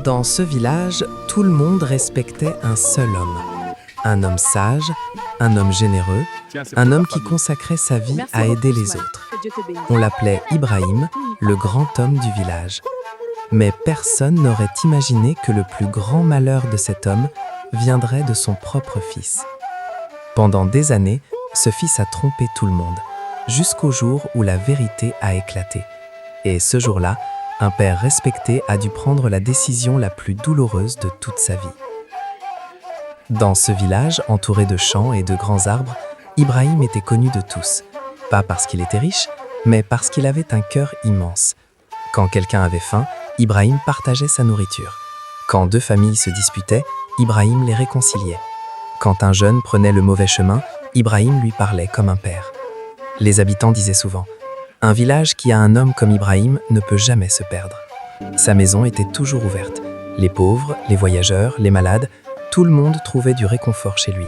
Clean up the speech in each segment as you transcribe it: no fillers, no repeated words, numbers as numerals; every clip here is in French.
Dans ce village, tout le monde respectait un seul homme. Un homme sage, un homme généreux, un homme qui consacrait sa vie à aider les autres. On l'appelait Ibrahim, le grand homme du village. Mais personne n'aurait imaginé que le plus grand malheur de cet homme viendrait de son propre fils. Pendant des années, ce fils a trompé tout le monde, jusqu'au jour où la vérité a éclaté. Et ce jour-là, un père respecté a dû prendre la décision la plus douloureuse de toute sa vie. Dans ce village, entouré de champs et de grands arbres, Ibrahim était connu de tous. Pas parce qu'il était riche, mais parce qu'il avait un cœur immense. Quand quelqu'un avait faim, Ibrahim partageait sa nourriture. Quand deux familles se disputaient, Ibrahim les réconciliait. Quand un jeune prenait le mauvais chemin, Ibrahim lui parlait comme un père. Les habitants disaient souvent « Un village qui a un homme comme Ibrahim ne peut jamais se perdre ». Sa maison était toujours ouverte. Les pauvres, les voyageurs, les malades, tout le monde trouvait du réconfort chez lui.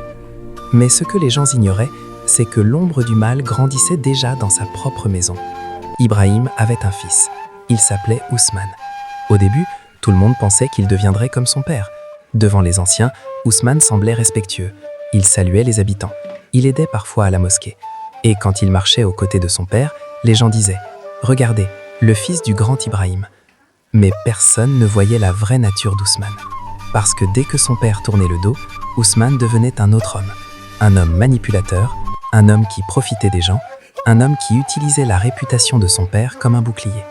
Mais ce que les gens ignoraient, c'est que l'ombre du mal grandissait déjà dans sa propre maison. Ibrahim avait un fils. Il s'appelait Ousmane. Au début, tout le monde pensait qu'il deviendrait comme son père. Devant les anciens, Ousmane semblait respectueux. Il saluait les habitants. Il aidait parfois à la mosquée. Et quand il marchait aux côtés de son père, les gens disaient « Regardez, le fils du grand Ibrahim ». Mais personne ne voyait la vraie nature d'Ousmane. Parce que dès que son père tournait le dos, Ousmane devenait un autre homme. Un homme manipulateur, un homme qui profitait des gens, un homme qui utilisait la réputation de son père comme un bouclier.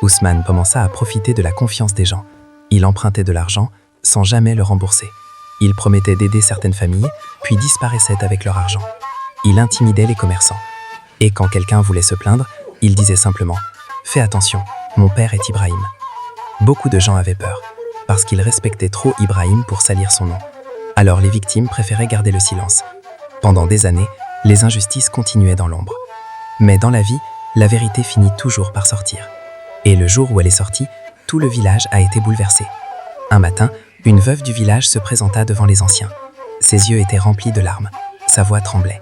Ousmane commença à profiter de la confiance des gens. Il empruntait de l'argent sans jamais le rembourser. Il promettait d'aider certaines familles, puis disparaissait avec leur argent. Il intimidait les commerçants. Et quand quelqu'un voulait se plaindre, il disait simplement « Fais attention, mon père est Ibrahim ». Beaucoup de gens avaient peur, parce qu'ils respectaient trop Ibrahim pour salir son nom. Alors les victimes préféraient garder le silence. Pendant des années, les injustices continuaient dans l'ombre. Mais dans la vie, la vérité finit toujours par sortir. Et le jour où elle est sortie, tout le village a été bouleversé. Un matin, une veuve du village se présenta devant les anciens. Ses yeux étaient remplis de larmes. Sa voix tremblait.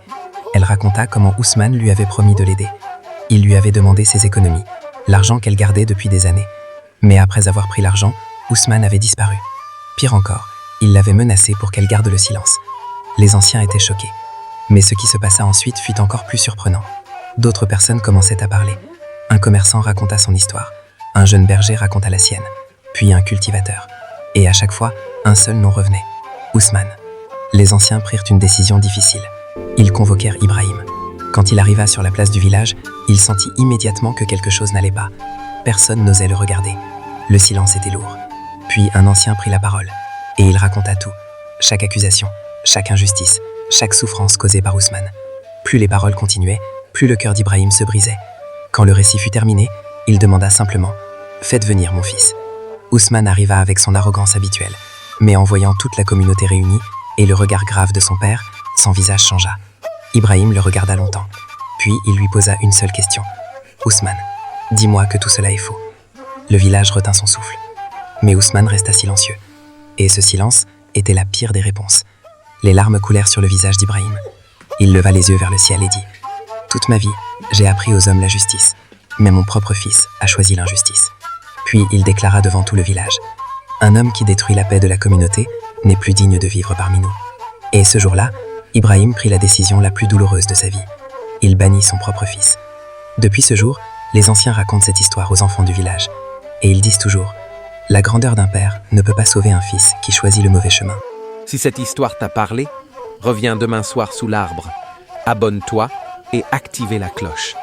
Elle raconta comment Ousmane lui avait promis de l'aider. Il lui avait demandé ses économies, l'argent qu'elle gardait depuis des années. Mais après avoir pris l'argent, Ousmane avait disparu. Pire encore, il l'avait menacée pour qu'elle garde le silence. Les anciens étaient choqués. Mais ce qui se passa ensuite fut encore plus surprenant. D'autres personnes commençaient à parler. Un commerçant raconta son histoire. Un jeune berger raconta la sienne. Puis un cultivateur. Et à chaque fois, un seul nom revenait. Ousmane. Les anciens prirent une décision difficile. Ils convoquèrent Ibrahim. Quand il arriva sur la place du village, il sentit immédiatement que quelque chose n'allait pas. Personne n'osait le regarder. Le silence était lourd. Puis un ancien prit la parole. Et il raconta tout. Chaque accusation, chaque injustice, chaque souffrance causée par Ousmane. Plus les paroles continuaient, plus le cœur d'Ibrahim se brisait. Quand le récit fut terminé, il demanda simplement « Faites venir mon fils ». Ousmane arriva avec son arrogance habituelle. Mais en voyant toute la communauté réunie et le regard grave de son père, son visage changea. Ibrahim le regarda longtemps. Puis il lui posa une seule question. « Ousmane, dis-moi que tout cela est faux ». Le village retint son souffle. Mais Ousmane resta silencieux. Et ce silence était la pire des réponses. Les larmes coulèrent sur le visage d'Ibrahim. Il leva les yeux vers le ciel et dit « Toute ma vie, j'ai appris aux hommes la justice, mais mon propre fils a choisi l'injustice. » Puis il déclara devant tout le village « Un homme qui détruit la paix de la communauté n'est plus digne de vivre parmi nous. » Et ce jour-là, Ibrahim prit la décision la plus douloureuse de sa vie. Il bannit son propre fils. Depuis ce jour, les anciens racontent cette histoire aux enfants du village. Et ils disent toujours « La grandeur d'un père ne peut pas sauver un fils qui choisit le mauvais chemin. » Si cette histoire t'a parlé, reviens demain soir sous l'arbre. Abonne-toi et active la cloche.